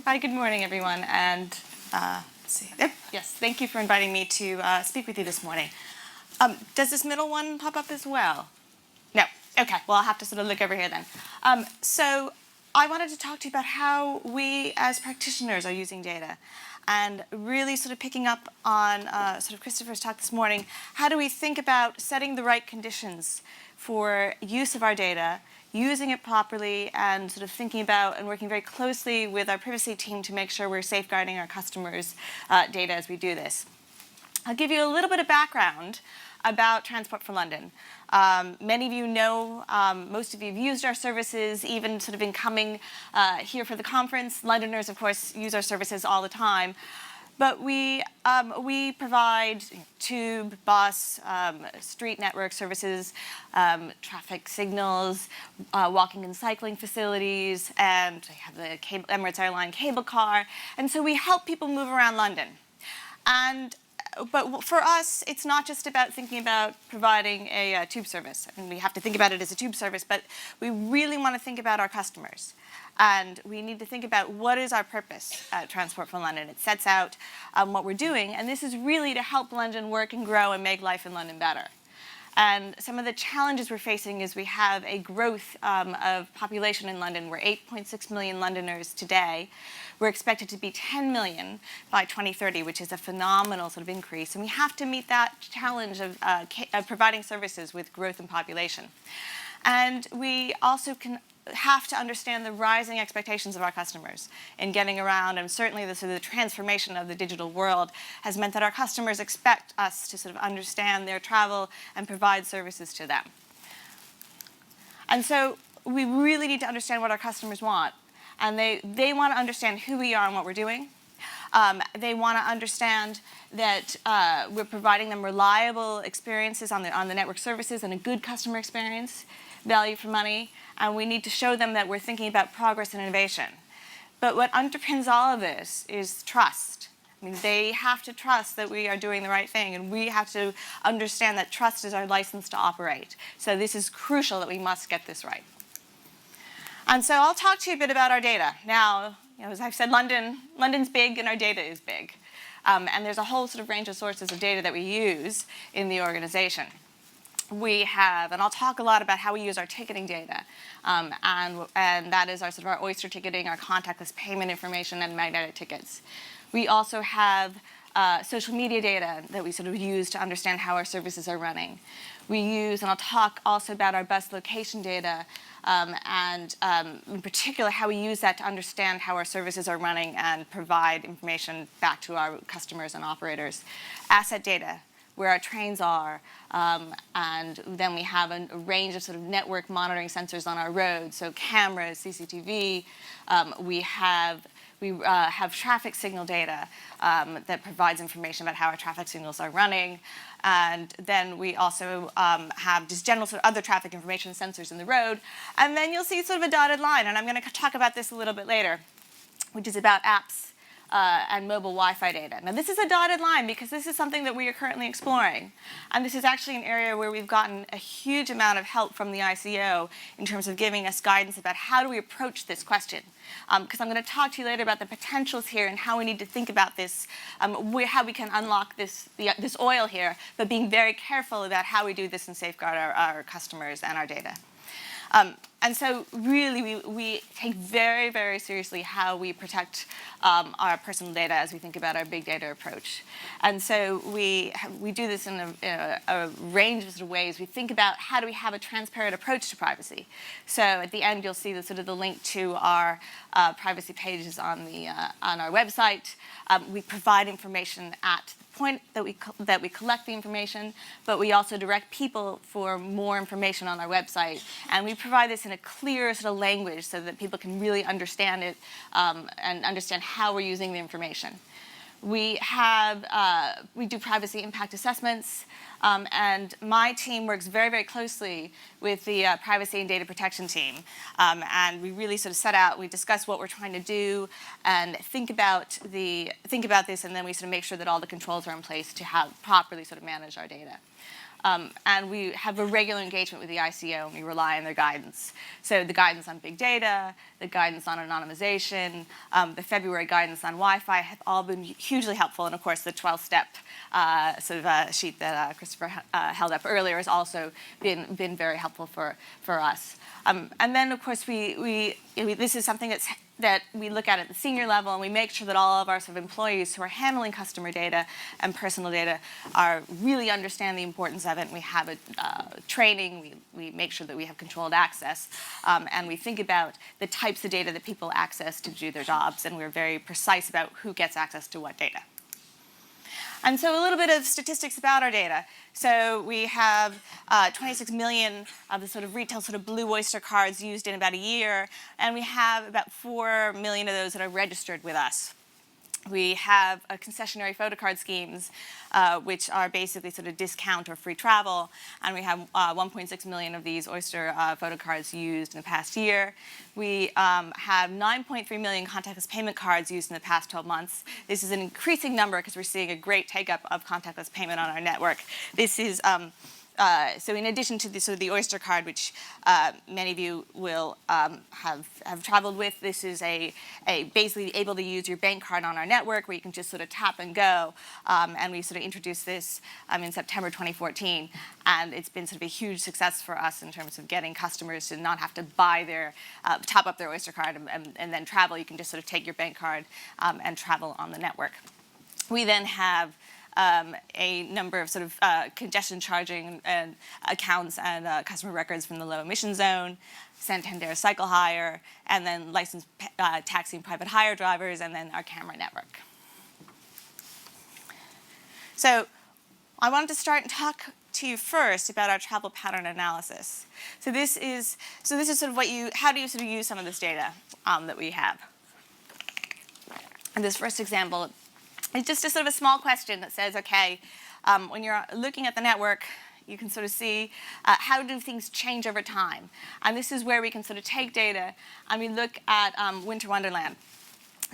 Hi, good morning, everyone. And let's see. Yes, thank you for inviting me to speak with you this morning. Does this middle one pop up as well? No. Okay. Well, I'll have to sort of look over here then. So I wanted to talk to you about how we as practitioners are using data, and really sort of picking up on sort of Christopher's talk this morning. How do we think about setting the right conditions for use of our data, using it properly, and sort of thinking about and working very closely with our privacy team to make sure we're safeguarding our customers' data as we do this. I'll give you a little bit of background about Transport for London. Many of you know, most of you have used our services, even sort of in coming here for the conference. Londoners, of course, use our services all the time. But we provide tube, bus, street network services, traffic signals, walking and cycling facilities, and we have the Emirates Airline cable car. And so we help people move around London. But for us, it's not just about thinking about providing a tube service. And we have to think about it as a tube service, but we really want to think about our customers. And we need to think about what is our purpose at Transport for London. It sets out what we're doing, and this is really to help London work and grow and make life in London better. And some of the challenges we're facing is we have a growth of population in London. We're 8.6 million Londoners today. We're expected to be 10 million by 2030, which is a phenomenal sort of increase. And we have to meet that challenge of providing services with growth in population. And we also have to understand the rising expectations of our customers in getting around, and certainly the transformation of the digital world has meant that our customers expect us to sort of understand their travel and provide services to them. And so we really need to understand what our customers want, and they want to understand who we are and what we're doing. They want to understand that we're providing them reliable experiences on the network services and a good customer experience, value for money, and we need to show them that we're thinking about progress and innovation. But what underpins all of this is trust. I mean, they have to trust that we are doing the right thing, and we have to understand that trust is our license to operate. So this is crucial that we must get this right. And so I'll talk to you a bit about our data. Now, as I've said, London's big and our data is big. And there's a whole sort of range of sources of data that we use in the organization. We have, and I'll talk a lot about how we use our ticketing data, and that is our sort of our Oyster ticketing, our contactless payment information, and magnetic tickets. We also have social media data that we sort of use to understand how our services are running. We use, and I'll talk also about our bus location data, and in particular how we use that to understand how our services are running and provide information back to our customers and operators. Asset data, where our trains are, and then we have a range of sort of network monitoring sensors on our roads, so cameras, CCTV. We have traffic signal data that provides information about how our traffic signals are running. And then we also have just general sort of other traffic information sensors in the road. And then you'll see sort of a dotted line, and I'm going to talk about this a little bit later, which is about apps and mobile Wi-Fi data. Now, this is a dotted line because this is something that we are currently exploring. And this is actually an area where we've gotten a huge amount of help from the ICO in terms of giving us guidance about how do we approach this question. Because I'm going to talk to you later about the potentials here and how we need to think about this, how we can unlock this oil here, but being very careful about how we do this and safeguard our customers and our data. And so really we take very, very seriously how we protect our personal data as we think about our big data approach. And so we do this in a range of sort of ways. We think about how do we have a transparent approach to privacy. So at the end you'll see the link to our privacy pages on our website. We provide information at point that we collect the information, but we also direct people for more information on our website, and we provide this in a clear sort of language so that people can really understand it and understand how we're using the information. We do privacy impact assessments, and my team works very, very closely with the privacy and data protection team. And we really sort of set out, we discuss what we're trying to do and think about this, and then we sort of make sure that all the controls are in place to properly sort of manage our data. And we have a regular engagement with the ICO, and we rely on their guidance. So the guidance on big data, the guidance on anonymization, the February guidance on Wi-Fi have all been hugely helpful. And of course, the 12-step sheet that Christopher held up earlier has also been very helpful for us. And then, of course, this is something that we look at the senior level, and we make sure that all of our sort of employees who are handling customer data and personal data really understand the importance of it. And we have a training. We make sure that we have controlled access, and we think about the types of data that people access to do their jobs, and we're very precise about who gets access to what data. And so a little bit of statistics about our data. So we have 26 million of the sort of retail sort of Blue Oyster cards used in about a year, and we have about 4 million of those that are registered with us. We have concessionary photocard schemes, which are basically sort of discount or free travel, and we have 1.6 million of these Oyster photocards used in the past year. We have 9.3 million contactless payment cards used in the past 12 months. This is an increasing number because we're seeing a great take-up of contactless payment on our network. This is so in addition to the, sort of the Oyster card, which many of you will have traveled with, this is a basically able to use your bank card on our network where you can just sort of tap and go. And we sort of introduced this in September 2014. And it's been sort of a huge success for us in terms of getting customers to not have to buy their, top up their Oyster card and then travel. You can just sort of take your bank card and travel on the network. We then have a number of sort of congestion charging and accounts and customer records from the low emission zone, Santander cycle hire, and then licensed taxi and private hire drivers, and then our camera network. So I wanted to start and talk to you first about our travel pattern analysis. So this is sort of how do you sort of use some of this data that we have. And this first example, it's just a sort of a small question that says, okay, when you're looking at the network, you can sort of see how do things change over time. And this is where we can sort of take data and we look at Winter Wonderland.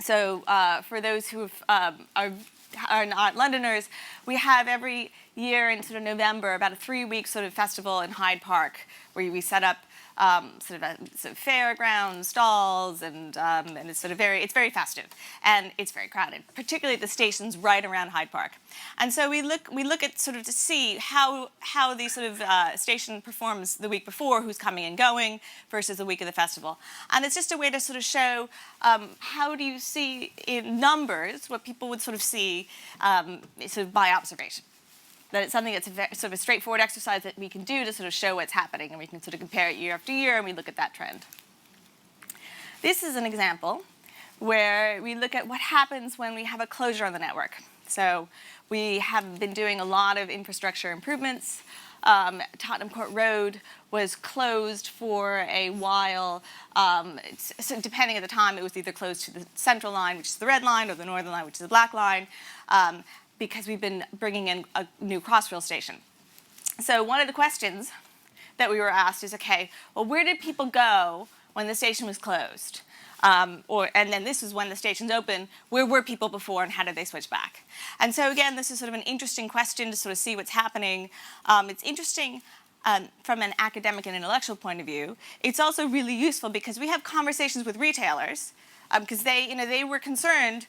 So for those who are not Londoners, we have every year in sort of November about a 3-week sort of festival in Hyde Park where we set up sort of fairground stalls, and it's sort of it's very festive and it's very crowded, particularly at the stations right around Hyde Park. And so we look at sort of to see how the sort of station performs the week before, who's coming and going versus the week of the festival. And it's just a way to sort of show how do you see in numbers what people would sort of see sort of by observation. That it's something that's sort of a straightforward exercise that we can do to sort of show what's happening, and we can sort of compare it year after year, and we look at that trend. This is an example where we look at what happens when we have a closure on the network. So we have been doing a lot of infrastructure improvements. Tottenham Court Road was closed for a while. So depending at the time, it was either closed to the Central Line, which is the red line, or the Northern Line, which is the black line. Because we've been bringing in a new Crossrail station. So one of the questions that we were asked is, okay, well, where did people go when the station was closed? And then this is when the station's open, where were people before and how did they switch back? And so again, this is sort of an interesting question to sort of see what's happening. It's interesting from an academic and intellectual point of view. It's also really useful because we have conversations with retailers because they were concerned.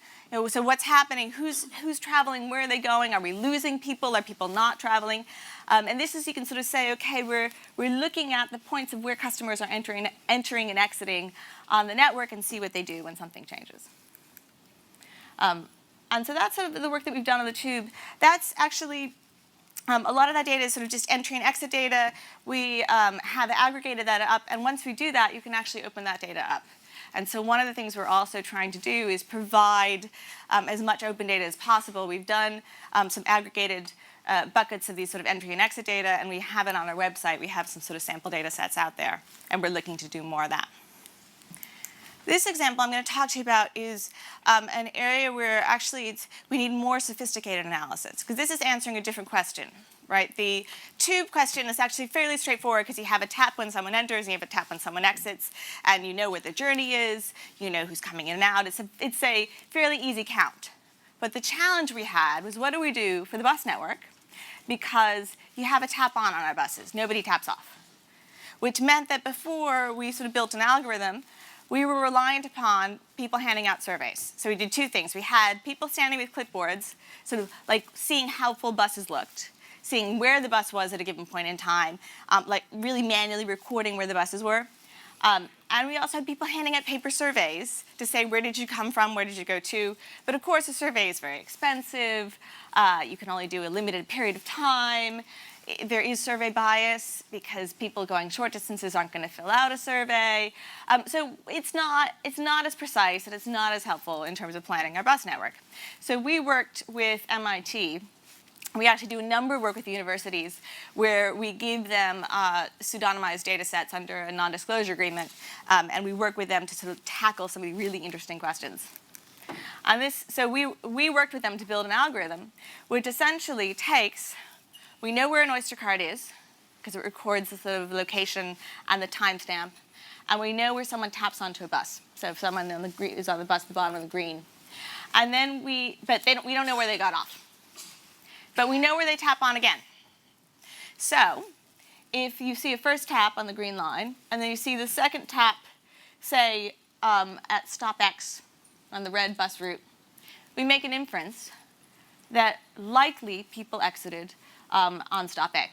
So what's happening? Who's traveling? Where are they going? Are we losing people? Are people not traveling? And this is, you can sort of say, okay, we're looking at the points of where customers are entering and exiting on the network and see what they do when something changes. And so that's sort of the work that we've done on the tube. That's actually a lot of that data is sort of just entry and exit data. We have aggregated that up, and once we do that, you can actually open that data up. And so one of the things we're also trying to do is provide as much open data as possible. We've done some aggregated buckets of these sort of entry and exit data, and we have it on our website. We have some sort of sample data sets out there, and we're looking to do more of that. This example I'm going to talk to you about is an area where actually we need more sophisticated analysis, because this is answering a different question. Right? The tube question is actually fairly straightforward because you have a tap when someone enters and you have a tap when someone exits, and you know what the journey is, you know who's coming in and out. It's a fairly easy count. But the challenge we had was, what do we do for the bus network because you have a tap on our buses. Nobody taps off. Which meant that before we sort of built an algorithm, we were reliant upon people handing out surveys. So we did two things. We had people standing with clipboards, sort of like seeing how full buses looked, seeing where the bus was at a given point in time, like really manually recording where the buses were. And we also had people handing out paper surveys to say, where did you come from, where did you go to? But of course, a survey is very expensive. You can only do a limited period of time. There is survey bias because people going short distances aren't going to fill out a survey. So it's not as precise and it's not as helpful in terms of planning our bus network. So we worked with MIT. We actually do a number of work with universities where we give them pseudonymized data sets under a non-disclosure agreement, and we work with them to sort of tackle some of the really interesting questions. So we worked with them to build an algorithm which essentially takes, we know where an Oyster card is because it records the sort of location and the timestamp, and we know where someone taps onto a bus. So if someone on the green, is on the bus at the bottom of the green, and then we don't know where they got off. But we know where they tap on again. So if you see a first tap on the green line, and then you see the second tap, say, at stop X on the red bus route, we make an inference that likely people exited on stop A.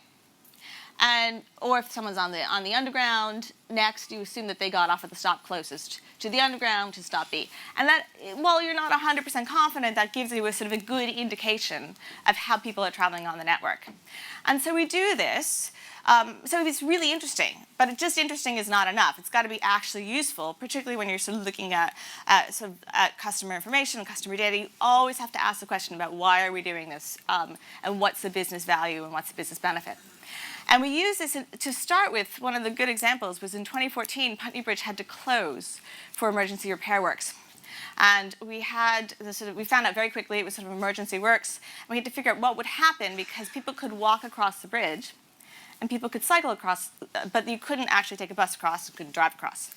Or if someone's on the underground, next you assume that they got off at the stop closest to the underground, to stop B. And that, while you're not 100% confident, that gives you a sort of a good indication of how people are traveling on the network. And so we do this. So it's really interesting, but just interesting is not enough. It's got to be actually useful, particularly when you're sort of looking at customer information and customer data. You always have to ask the question about why are we doing this, and what's the business value and what's the business benefit. And we use this to start with. One of the good examples was in 2014, Putney Bridge had to close for emergency repair works. And we found out very quickly it was sort of emergency works. And we had to figure out what would happen because people could walk across the bridge and people could cycle across, but you couldn't actually take a bus across, you couldn't drive across.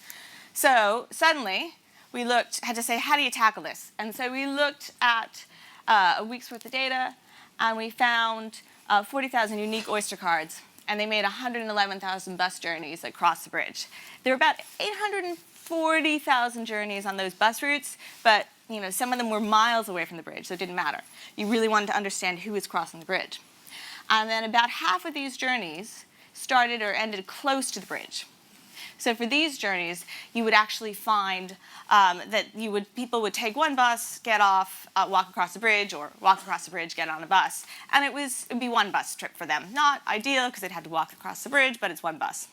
So suddenly we had to say, how do you tackle this? And so we looked at a week's worth of data, and we found 40,000 unique Oyster cards, and they made 111,000 bus journeys across the bridge. There were about 840,000 journeys on those bus routes, but some of them were miles away from the bridge, so it didn't matter. You really wanted to understand who was crossing the bridge. And then about half of these journeys started or ended close to the bridge. So for these journeys, you would actually find that people would take one bus, get off, walk across the bridge, or walk across the bridge, get on a bus. And it would be one bus trip for them. Not ideal because they'd had to walk across the bridge, but it's one bus.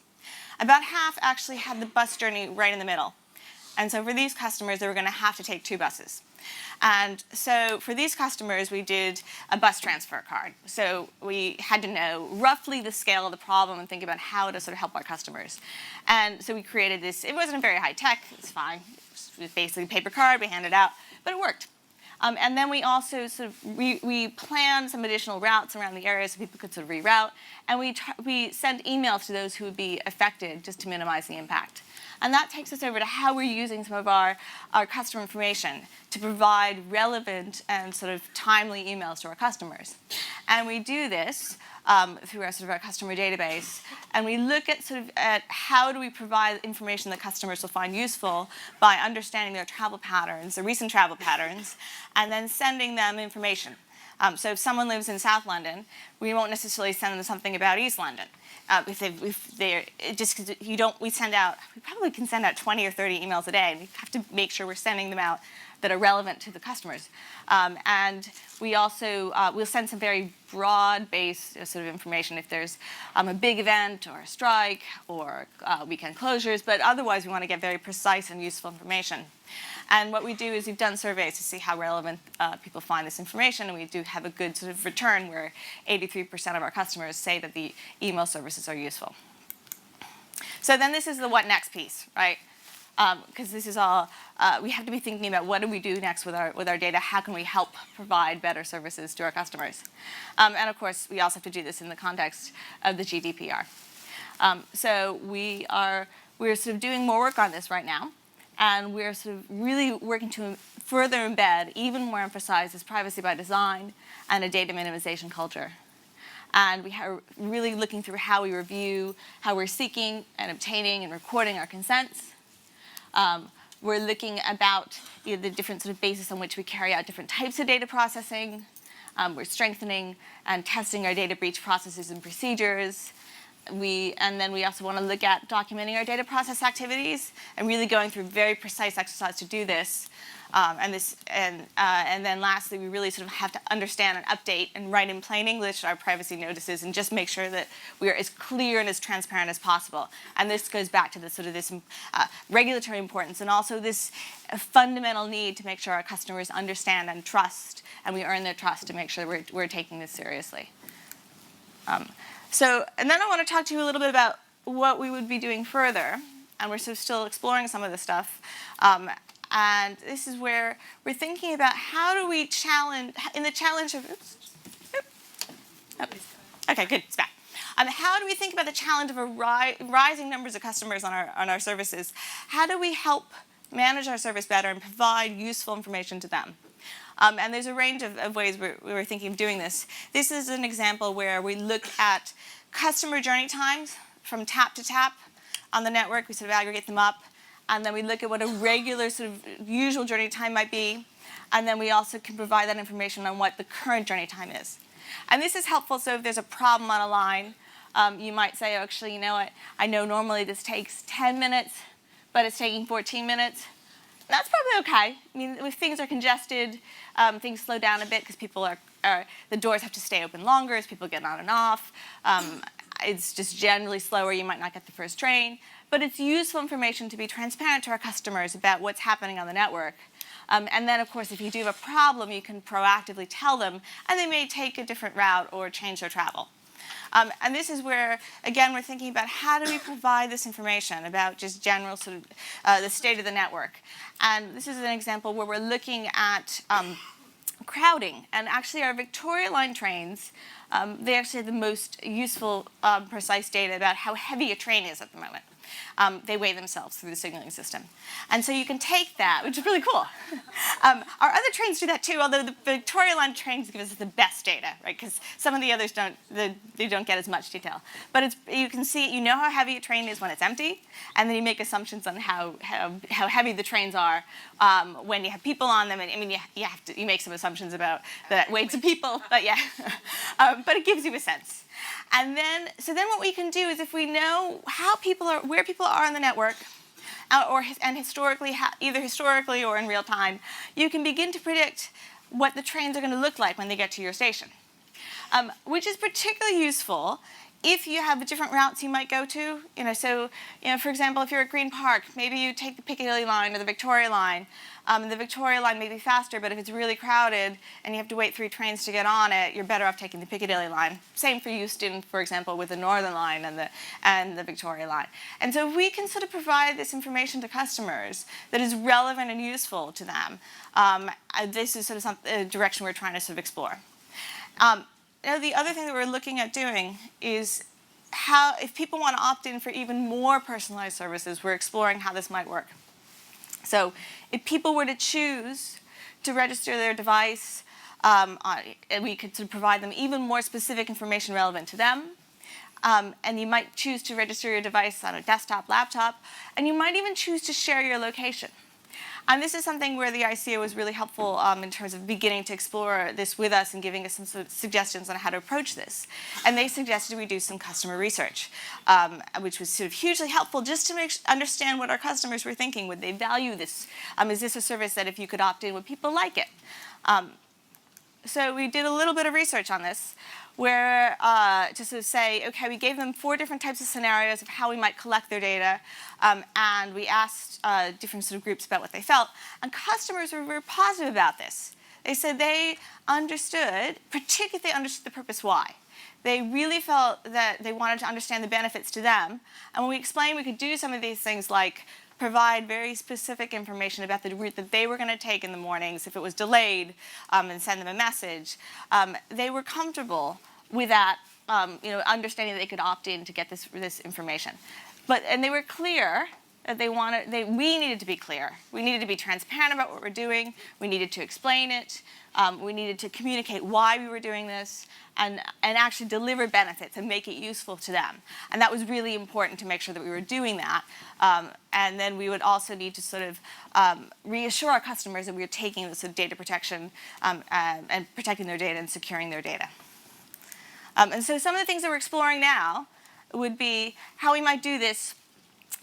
About half actually had the bus journey right in the middle. And so for these customers, they were going to have to take two buses. And so for these customers, we did a bus transfer card. So we had to know roughly the scale of the problem and think about how to sort of help our customers. And so we created this. It wasn't very high tech. It's fine. It was basically a paper card. We handed it out. But it worked. And then we also we planned some additional routes around the area so people could sort of reroute. And we sent emails to those who would be affected just to minimize the impact. And that takes us over to how we're using some of our customer information to provide relevant and sort of timely emails to our customers. And we do this through our customer database. And we look at how do we provide information that customers will find useful by understanding their travel patterns, their recent travel patterns, and then sending them information. So if someone lives in South London, we won't necessarily send them something about East London. We probably can send out 20 or 30 emails a day, and we have to make sure we're sending them out that are relevant to the customers. And we also we'll send some very broad-based sort of information if there's a big event or a strike or weekend closures, but otherwise we want to get very precise and useful information. And what we do is we've done surveys to see how relevant people find this information, and we do have a good sort of return where 83% of our customers say that the email services are useful. So then this is the what next piece, right? Because this is all, we have to be thinking about what do we do next with our data, how can we help provide better services to our customers. And of course, we also have to do this in the context of the GDPR. So we're sort of doing more work on this right now. And we're sort of really working to further embed, even more emphasize, this privacy by design and a data minimization culture. And we are really looking through how we review, how we're seeking and obtaining and recording our consents. We're looking about the different sort of basis on which we carry out different types of data processing. We're strengthening and testing our data breach processes and procedures. And then we also want to look at documenting our data process activities and really going through very precise exercise to do this. And then lastly, we really sort of have to understand and update and write in plain English our privacy notices and just make sure that we are as clear and as transparent as possible. And this goes back to this sort of this regulatory importance and also this fundamental need to make sure our customers understand and trust, and we earn their trust to make sure we're taking this seriously. And then I want to talk to you a little bit about what we would be doing further, and we're sort of still exploring some of this stuff. And this is where we're thinking about how do we challenge, in the challenge of, okay, good, it's back. How do we think about the challenge of rising numbers of customers on our services? How do we help manage our service better and provide useful information to them? And there's a range of ways we're thinking of doing this. This is an example where we look at customer journey times from tap to tap on the network. We sort of aggregate them up. And then we look at what a regular sort of usual journey time might be. And then we also can provide that information on what the current journey time is. And this is helpful, so if there's a problem on a line, you might say, oh, actually, you know what, I know normally this takes 10 minutes, but it's taking 14 minutes. That's probably okay. I mean, if things are congested, things slow down a bit because people the doors have to stay open longer as people get on and off. It's just generally slower. You might not get the first train. But it's useful information to be transparent to our customers about what's happening on the network. And then, of course, if you do have a problem, you can proactively tell them, and they may take a different route or change their travel. And this is where, again, we're thinking about how do we provide this information about just general sort of the state of the network. And this is an example where we're looking at crowding. And actually, our Victoria Line trains, they actually have the most useful, precise data about how heavy a train is at the moment. They weigh themselves through the signaling system. And so you can take that, which is really cool. Our other trains do that too, although the Victoria Line trains give us the best data, right? Because some of the others they don't get as much detail. But you can see, you know how heavy a train is when it's empty, and then you make assumptions on how heavy the trains are when you have people on them. And I mean, you make some assumptions about the weights of people, but yeah. But it gives you a sense. And then, so then what we can do is if we know where people are on the network, and historically, either historically or in real time, you can begin to predict what the trains are going to look like when they get to your station, which is particularly useful if you have different routes you might go to. So, for example, if you're at Green Park, maybe you take the Piccadilly line or the Victoria line. The Victoria line may be faster, but if it's really crowded and you have to wait 3 trains to get on it, you're better off taking the Piccadilly line. Same for Euston, for example, with the Northern line and the Victoria line. And so we can sort of provide this information to customers that is relevant and useful to them. This is sort of a direction we're trying to sort of explore. Now, the other thing that we're looking at doing is if people want to opt in for even more personalized services, we're exploring how this might work. So if people were to choose to register their device, we could sort of provide them even more specific information relevant to them. And you might choose to register your device on a desktop, laptop, and you might even choose to share your location. And this is something where the ICO was really helpful in terms of beginning to explore this with us and giving us some sort of suggestions on how to approach this. And they suggested we do some customer research, which was sort of hugely helpful just to understand what our customers were thinking. Would they value this? Is this a service that if you could opt in, would people like it? So we did a little bit of research on this, where to sort of say, okay, we gave them 4 different types of scenarios of how we might collect their data, and we asked different sort of groups about what they felt, and customers were very positive about this. They said they understood, particularly if they understood the purpose why. They really felt that they wanted to understand the benefits to them, and when we explained we could do some of these things like provide very specific information about the route that they were going to take in the mornings if it was delayed, and send them a message. They were comfortable with that, understanding that they could opt in to get this information. And they were clear that we needed to be clear. We needed to be transparent about what we're doing. We needed to explain it. We needed to communicate why we were doing this and actually deliver benefits and make it useful to them. And that was really important to make sure that we were doing that. And then we would also need to sort of reassure our customers that we were taking this sort of data protection and protecting their data and securing their data. And so some of the things that we're exploring now would be how we might do this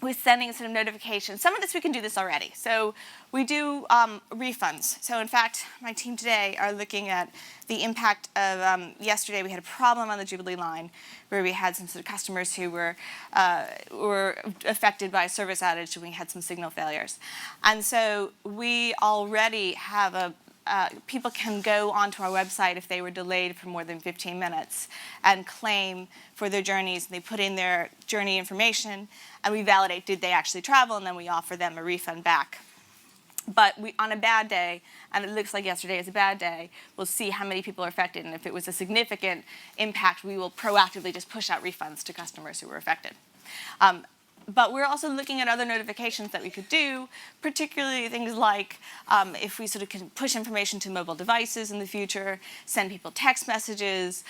with sending sort of notifications. Some of this we can do this already. So we do refunds. So in fact, my team today are looking at the impact of yesterday we had a problem on the Jubilee line where we had some sort of customers who were affected by a service outage and we had some signal failures. And so we already have people can go onto our website if they were delayed for more than 15 minutes and claim for their journeys. They put in their journey information, and we validate did they actually travel, and then we offer them a refund back. But on a bad day, and it looks like yesterday is a bad day, we'll see how many people are affected, and if it was a significant impact, we will proactively just push out refunds to customers who were affected. But we're also looking at other notifications that we could do, particularly things like if we sort of can push information to mobile devices in the future, send people text messages,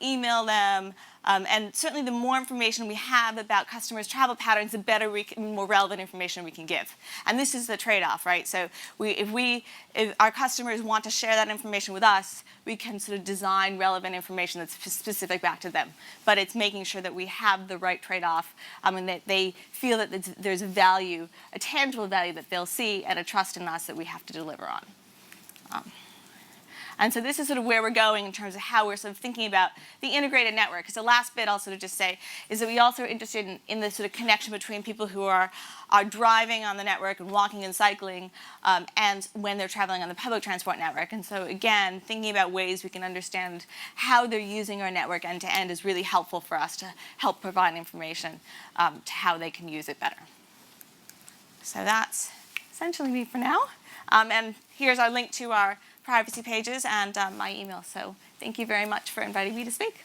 email them, and certainly the more information we have about customers' travel patterns, the better more relevant information we can give. And this is the trade-off, right? So if our customers want to share that information with us, we can sort of design relevant information that's specific back to them. But it's making sure that we have the right trade-off and that they feel that there's a value, a tangible value that they'll see and a trust in us that we have to deliver on. And so this is sort of where we're going in terms of how we're sort of thinking about the integrated network. Because the last bit I'll sort of just say is that we also are interested in the sort of connection between people who are driving on the network and walking and cycling and when they're traveling on the public transport network. And so again, thinking about ways we can understand how they're using our network end to end is really helpful for us to help provide information to how they can use it better. So that's essentially me for now. And here's our link to our privacy pages and my email. So thank you very much for inviting me to speak.